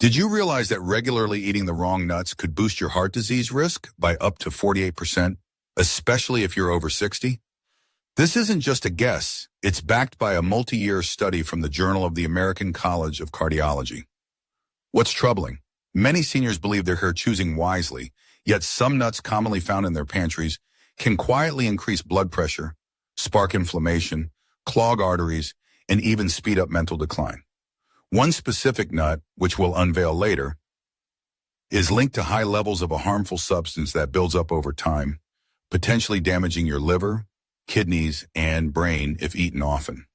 Did you realize that regularly eating the wrong nuts could boost your heart disease risk by up to 48%, especially if you're over 60? This isn't just a guess. It's backed by a multi-year study from the Journal of the American College of Cardiology. What's troubling? Many seniors believe they're here choosing wisely, yet some nuts commonly found in their pantries can quietly increase blood pressure, spark inflammation, clog arteries, and even speed up mental decline. One specific nut, which we'll unveil later, is linked to high levels of a harmful substance that builds up over time, potentially damaging your liver, kidneys, and brain if eaten often.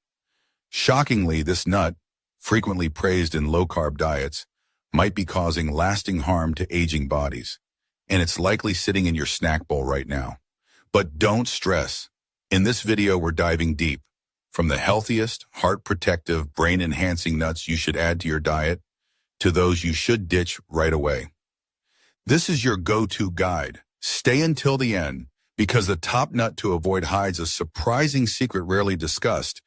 Shockingly, this nut, frequently praised in low-carb diets, might be causing lasting harm to aging bodies, and it's likely sitting in your snack bowl right now. But don't stress. In this video, we're diving deep, from the healthiest, heart-protective, brain-enhancing nuts you should add to your diet to those you should ditch right away. This is your go-to guide. Stay until the end, because the top nut to avoid hides a surprising secret rarely discussed,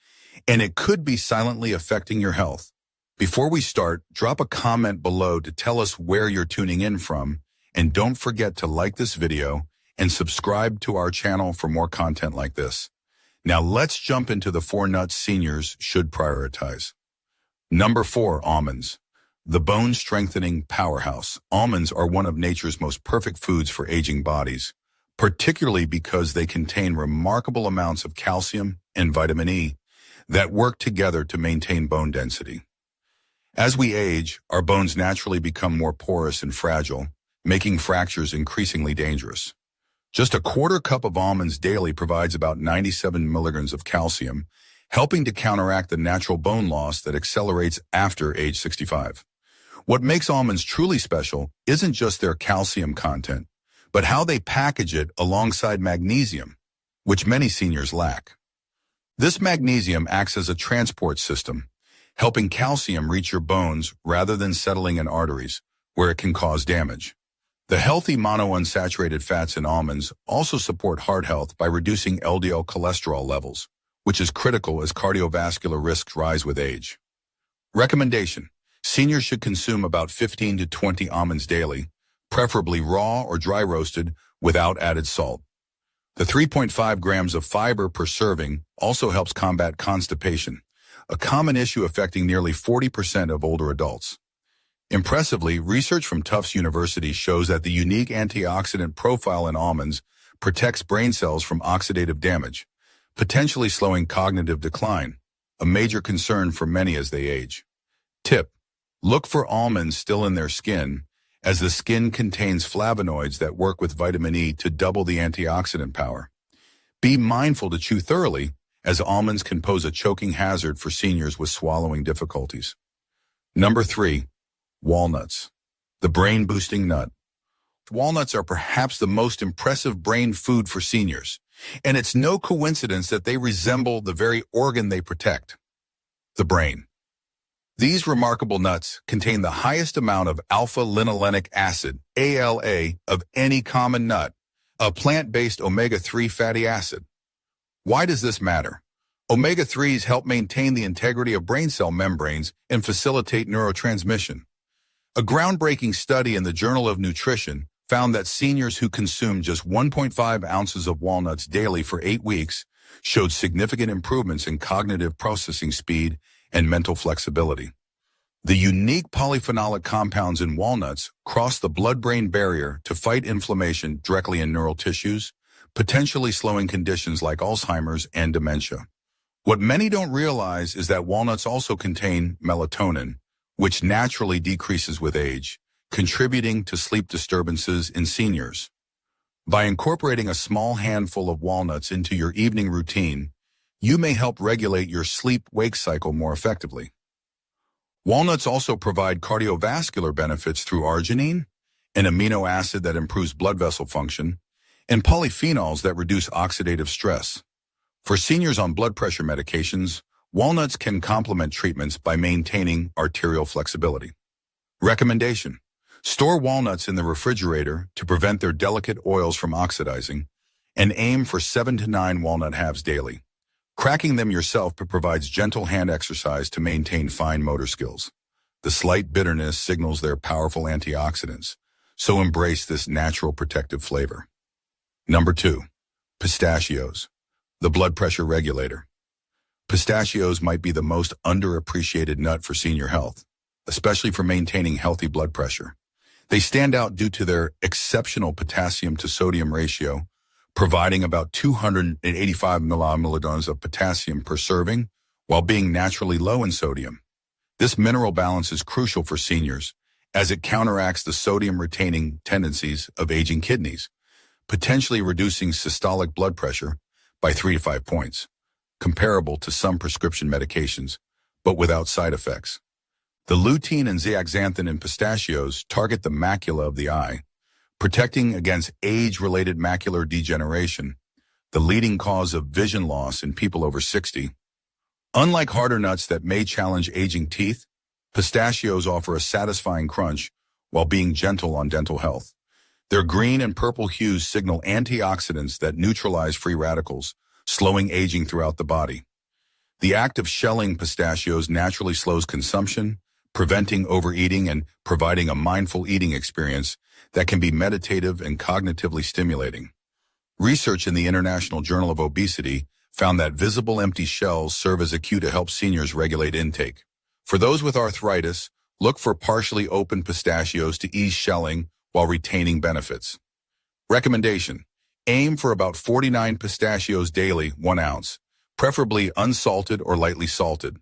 and it could be silently affecting your health. Before we start, drop a comment below to tell us where you're tuning in from, and don't forget to like this video and subscribe to our channel for more content like this. Now let's jump into the 4 nuts seniors should prioritize. Number 4, almonds. The bone-strengthening powerhouse. Almonds are one of nature's most perfect foods for aging bodies, particularly because they contain remarkable amounts of calcium and vitamin E that work together to maintain bone density. As we age, our bones naturally become more porous and fragile, making fractures increasingly dangerous. Just a quarter cup of almonds daily provides about 97 milligrams of calcium, helping to counteract the natural bone loss that accelerates after age 65. What makes almonds truly special isn't just their calcium content, but how they package it alongside magnesium, which many seniors lack. This magnesium acts as a transport system, helping calcium reach your bones rather than settling in arteries, where it can cause damage. The healthy monounsaturated fats in almonds also support heart health by reducing LDL cholesterol levels, which is critical as cardiovascular risks rise with age. Recommendation: seniors should consume about 15 to 20 almonds daily, preferably raw or dry roasted without added salt. The 3.5 grams of fiber per serving also helps combat constipation, a common issue affecting nearly 40% of older adults. Impressively, research from Tufts University shows that the unique antioxidant profile in almonds protects brain cells from oxidative damage, potentially slowing cognitive decline, a major concern for many as they age. Tip: look for almonds still in their skin, as the skin contains flavonoids that work with vitamin E to double the antioxidant power. Be mindful to chew thoroughly, as almonds can pose a choking hazard for seniors with swallowing difficulties. Number 3. Walnuts. The brain-boosting nut. Walnuts are perhaps the most impressive brain food for seniors, and it's no coincidence that they resemble the very organ they protect, the brain. These remarkable nuts contain the highest amount of alpha-linolenic acid, ALA, of any common nut, a plant-based omega-3 fatty acid. Why does this matter? Omega-3s help maintain the integrity of brain cell membranes and facilitate neurotransmission. A groundbreaking study in the Journal of Nutrition found that seniors who consumed just 1.5 ounces of walnuts daily for 8 weeks showed significant improvements in cognitive processing speed and mental flexibility. The unique polyphenolic compounds in walnuts cross the blood-brain barrier to fight inflammation directly in neural tissues, potentially slowing conditions like Alzheimer's and dementia. What many don't realize is that walnuts also contain melatonin, which naturally decreases with age, contributing to sleep disturbances in seniors. By incorporating a small handful of walnuts into your evening routine, you may help regulate your sleep-wake cycle more effectively. Walnuts also provide cardiovascular benefits through arginine, an amino acid that improves blood vessel function, and polyphenols that reduce oxidative stress. For seniors on blood pressure medications, walnuts can complement treatments by maintaining arterial flexibility. Recommendation: store walnuts in the refrigerator to prevent their delicate oils from oxidizing, and aim for 7 to 9 walnut halves daily. Cracking them yourself provides gentle hand exercise to maintain fine motor skills. The slight bitterness signals they're powerful antioxidants, so embrace this natural protective flavor. Number 2. Pistachios, the blood pressure regulator. Pistachios might be the most underappreciated nut for senior health, especially for maintaining healthy blood pressure. They stand out due to their exceptional potassium to sodium ratio, providing about 285 millimolars of potassium per serving, while being naturally low in sodium. This mineral balance is crucial for seniors, as it counteracts the sodium-retaining tendencies of aging kidneys, potentially reducing systolic blood pressure by 3 to 5 points, comparable to some prescription medications, but without side effects. The lutein and zeaxanthin in pistachios target the macula of the eye, protecting against age-related macular degeneration, the leading cause of vision loss in people over 60. Unlike harder nuts that may challenge aging teeth, pistachios offer a satisfying crunch while being gentle on dental health. Their green and purple hues signal antioxidants that neutralize free radicals, slowing aging throughout the body. The act of shelling pistachios naturally slows consumption, preventing overeating and providing a mindful eating experience that can be meditative and cognitively stimulating. Research in the International Journal of Obesity found that visible empty shells serve as a cue to help seniors regulate intake. For those with arthritis, look for partially open pistachios to ease shelling while retaining benefits. Recommendation: aim for about 49 pistachios daily, 1 ounce, preferably unsalted or lightly salted.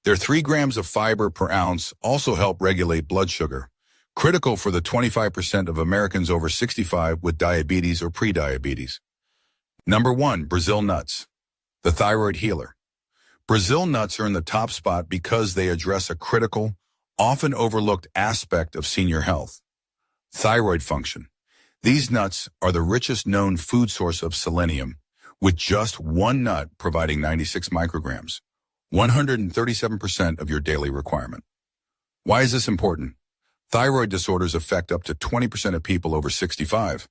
Their 3 grams of fiber per ounce also help regulate blood sugar, critical for the 25% of Americans over 65 with diabetes or prediabetes. Number 1. Brazil nuts, the thyroid healer. Brazil nuts are in the top spot because they address a critical, often overlooked aspect of senior health: thyroid function. These nuts are the richest known food source of selenium, with just one nut providing 96 micrograms, 137% of your daily requirement. Why is this important? Thyroid disorders affect up to 20% of people over 65,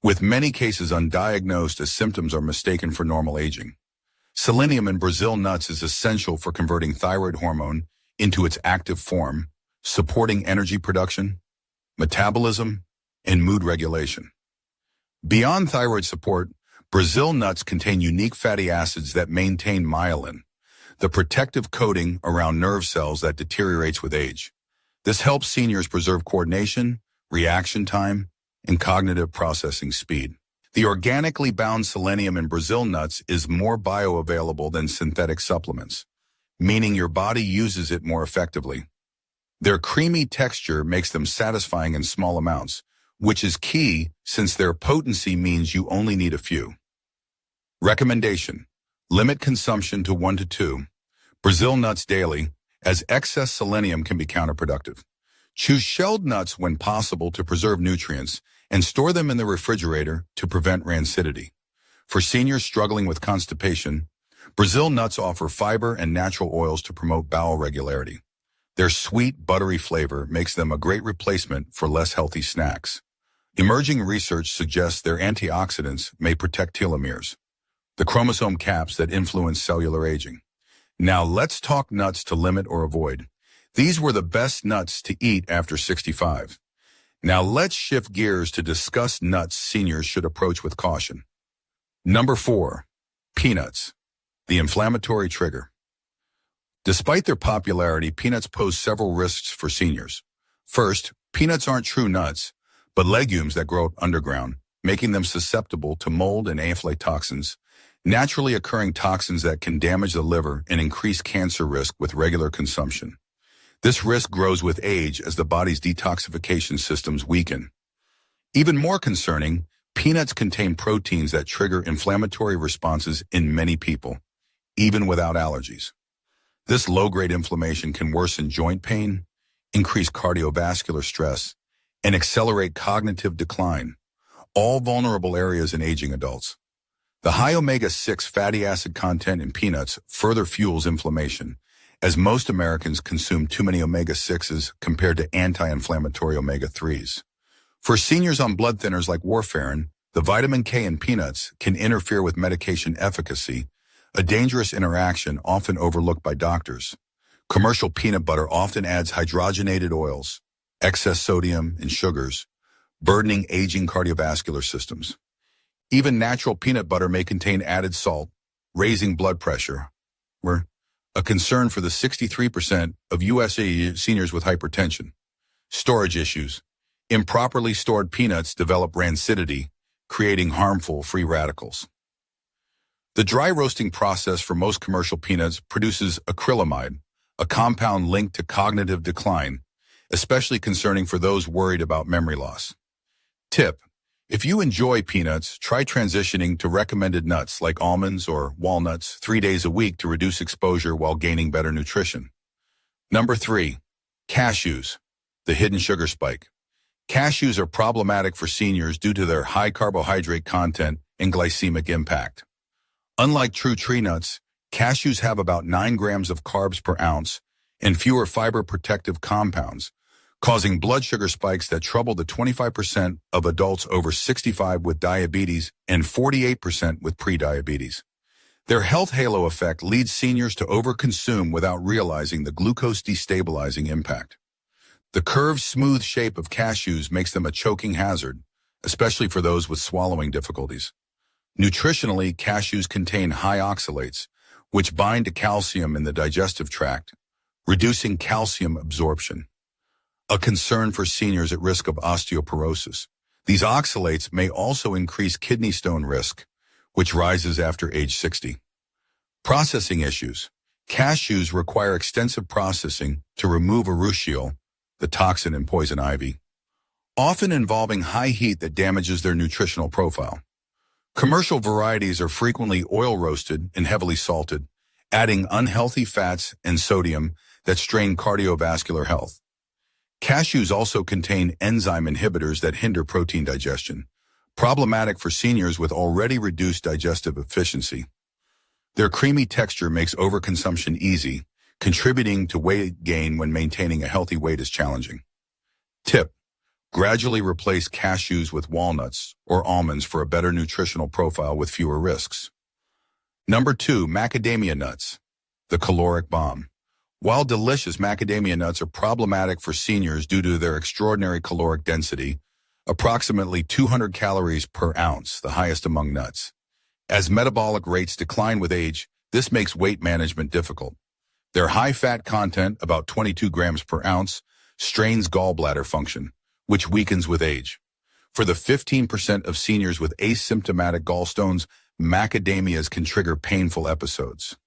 with many cases undiagnosed as symptoms are mistaken for normal aging. Selenium in Brazil nuts is essential for converting thyroid hormone into its active form, supporting energy production, metabolism, and mood regulation. Beyond thyroid support, Brazil nuts contain unique fatty acids that maintain myelin, the protective coating around nerve cells that deteriorates with age. This helps seniors preserve coordination, reaction time, and cognitive processing speed. The organically bound selenium in Brazil nuts is more bioavailable than synthetic supplements, meaning your body uses it more effectively. Their creamy texture makes them satisfying in small amounts, which is key since their potency means you only need a few. Recommendation: limit consumption to 1 to 2 Brazil nuts daily, as excess selenium can be counterproductive. Choose shelled nuts when possible to preserve nutrients and store them in the refrigerator to prevent rancidity. For seniors struggling with constipation, Brazil nuts offer fiber and natural oils to promote bowel regularity. Their sweet, buttery flavor makes them a great replacement for less healthy snacks. Emerging research suggests their antioxidants may protect telomeres, the chromosome caps that influence cellular aging. Now let's talk nuts to limit or avoid. These were the best nuts to eat after 65. Now let's shift gears to discuss nuts seniors should approach with caution. Number 4. Peanuts, the inflammatory trigger. Despite their popularity, peanuts pose several risks for seniors. First, peanuts aren't true nuts, but legumes that grow underground, making them susceptible to mold and aflatoxins, naturally occurring toxins that can damage the liver and increase cancer risk with regular consumption. This risk grows with age as the body's detoxification systems weaken. Even more concerning, peanuts contain proteins that trigger inflammatory responses in many people, even without allergies. This low-grade inflammation can worsen joint pain, increase cardiovascular stress, and accelerate cognitive decline, all vulnerable areas in aging adults. The high omega-6 fatty acid content in peanuts further fuels inflammation, as most Americans consume too many omega-6s compared to anti-inflammatory omega-3s. For seniors on blood thinners like warfarin, the vitamin K in peanuts can interfere with medication efficacy, a dangerous interaction often overlooked by doctors. Commercial peanut butter often adds hydrogenated oils, excess sodium, and sugars, burdening aging cardiovascular systems. Even natural peanut butter may contain added salt, raising blood pressure. We're a concern for the 63% of U.S. seniors with hypertension. Storage issues. Improperly stored peanuts develop rancidity, creating harmful free radicals. The dry roasting process for most commercial peanuts produces acrylamide, a compound linked to cognitive decline, especially concerning for those worried about memory loss. Tip: if you enjoy peanuts, try transitioning to recommended nuts like almonds or walnuts 3 days a week to reduce exposure while gaining better nutrition. Number 3. Cashews, the hidden sugar spike. Cashews are problematic for seniors due to their high carbohydrate content and glycemic impact. Unlike true tree nuts, cashews have about 9 grams of carbs per ounce and fewer fiber protective compounds, causing blood sugar spikes that trouble the 25% of adults over 65 with diabetes and 48% with prediabetes. Their health halo effect leads seniors to overconsume without realizing the glucose destabilizing impact. The curved, smooth shape of cashews makes them a choking hazard, especially for those with swallowing difficulties. Nutritionally, cashews contain high oxalates, which bind to calcium in the digestive tract, reducing calcium absorption. A concern for seniors at risk of osteoporosis. These oxalates may also increase kidney stone risk, which rises after age 60. Processing issues. Cashews require extensive processing to remove urushiol, the toxin in poison ivy, often involving high heat that damages their nutritional profile. Commercial varieties are frequently oil roasted and heavily salted, adding unhealthy fats and sodium that strain cardiovascular health. Cashews also contain enzyme inhibitors that hinder protein digestion, problematic for seniors with already reduced digestive efficiency. Their creamy texture makes overconsumption easy, contributing to weight gain when maintaining a healthy weight is challenging. Tip: gradually replace cashews with walnuts or almonds for a better nutritional profile with fewer risks. Number 2, macadamia nuts, the caloric bomb. While delicious, macadamia nuts are problematic for seniors due to their extraordinary caloric density, approximately 200 calories per ounce, the highest among nuts. As metabolic rates decline with age, this makes weight management difficult. Their high fat content, about 22 grams per ounce, strains gallbladder function, which weakens with age. For the 15% of seniors with asymptomatic gallstones, macadamias can trigger painful episodes.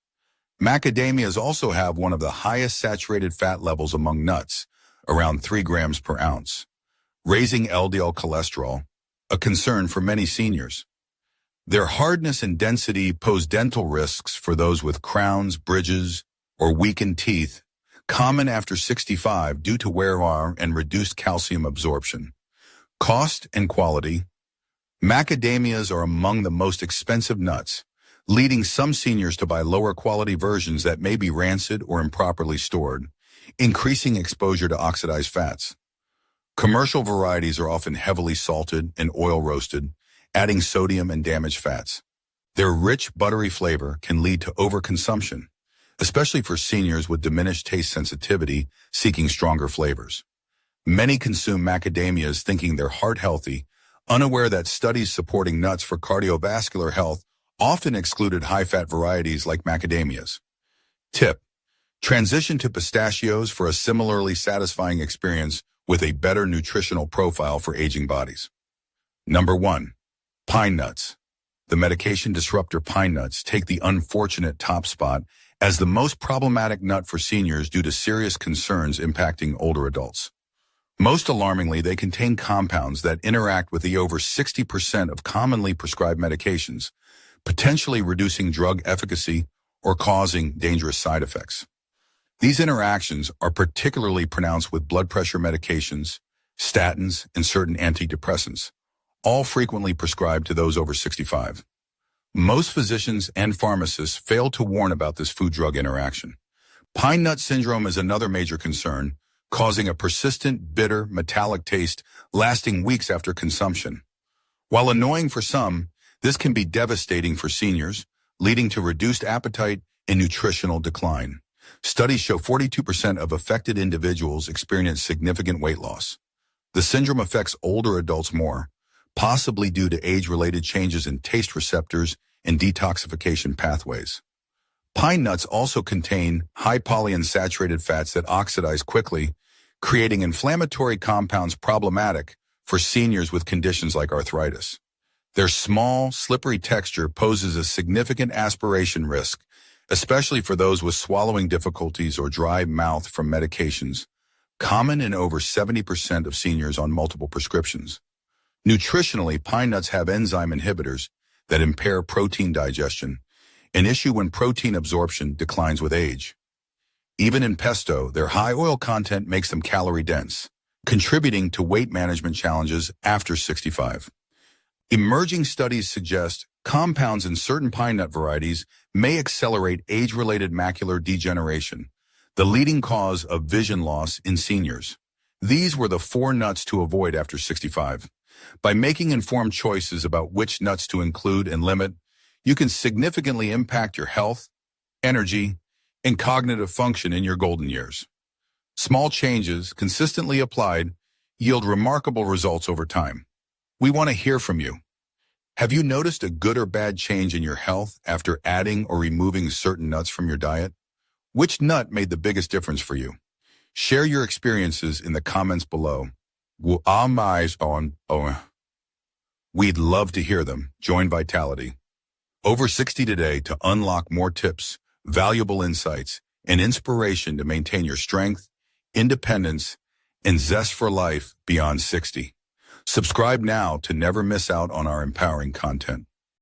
Macadamias also have one of the highest saturated fat levels among nuts, around 3 grams per ounce, raising LDL cholesterol, a concern for many seniors. Their hardness and density pose dental risks for those with crowns, bridges, or weakened teeth, common after 65 due to wear and reduced calcium absorption. Cost and quality. Macadamias are among the most expensive nuts, leading some seniors to buy lower quality versions that may be rancid or improperly stored, increasing exposure to oxidized fats. Commercial varieties are often heavily salted and oil roasted, adding sodium and damaged fats. Their rich, buttery flavor can lead to overconsumption, especially for seniors with diminished taste sensitivity seeking stronger flavors. Many consume macadamias thinking they're heart-healthy, unaware that studies supporting nuts for cardiovascular health often excluded high-fat varieties like macadamias. Tip: transition to pistachios for a similarly satisfying experience with a better nutritional profile for aging bodies. Number 1. Pine nuts. The medication disruptor pine nuts take the unfortunate top spot as the most problematic nut for seniors due to serious concerns impacting older adults. Most alarmingly, they contain compounds that interact with the over 60% of commonly prescribed medications, potentially reducing drug efficacy or causing dangerous side effects. These interactions are particularly pronounced with blood pressure medications, statins, and certain antidepressants, all frequently prescribed to those over 65. Most physicians and pharmacists fail to warn about this food-drug interaction. Pine nut syndrome is another major concern, causing a persistent, bitter, metallic taste lasting weeks after consumption. While annoying for some, this can be devastating for seniors, leading to reduced appetite and nutritional decline. Studies show 42% of affected individuals experience significant weight loss. The syndrome affects older adults more, possibly due to age-related changes in taste receptors and detoxification pathways. Pine nuts also contain high polyunsaturated fats that oxidize quickly, creating inflammatory compounds problematic for seniors with conditions like arthritis. Their small, slippery texture poses a significant aspiration risk, especially for those with swallowing difficulties or dry mouth from medications, common in over 70% of seniors on multiple prescriptions. Nutritionally, pine nuts have enzyme inhibitors that impair protein digestion, an issue when protein absorption declines with age. Even in pesto, their high oil content makes them calorie-dense, contributing to weight management challenges after 65. Emerging studies suggest compounds in certain pine nut varieties may accelerate age-related macular degeneration, the leading cause of vision loss in seniors. These were the 4 nuts to avoid after 65. By making informed choices about which nuts to include and limit, you can significantly impact your health, energy, and cognitive function in your golden years. Small changes, consistently applied, yield remarkable results over time. We want to hear from you. Have you noticed a good or bad change in your health after adding or removing certain nuts from your diet? Which nut made the biggest difference for you? Share your experiences in the comments below. We'd love to hear them. Join Vitality Over 60 today to unlock more tips, valuable insights, and inspiration to maintain your strength, independence, and zest for life beyond 60. Subscribe now to never miss out on our empowering content.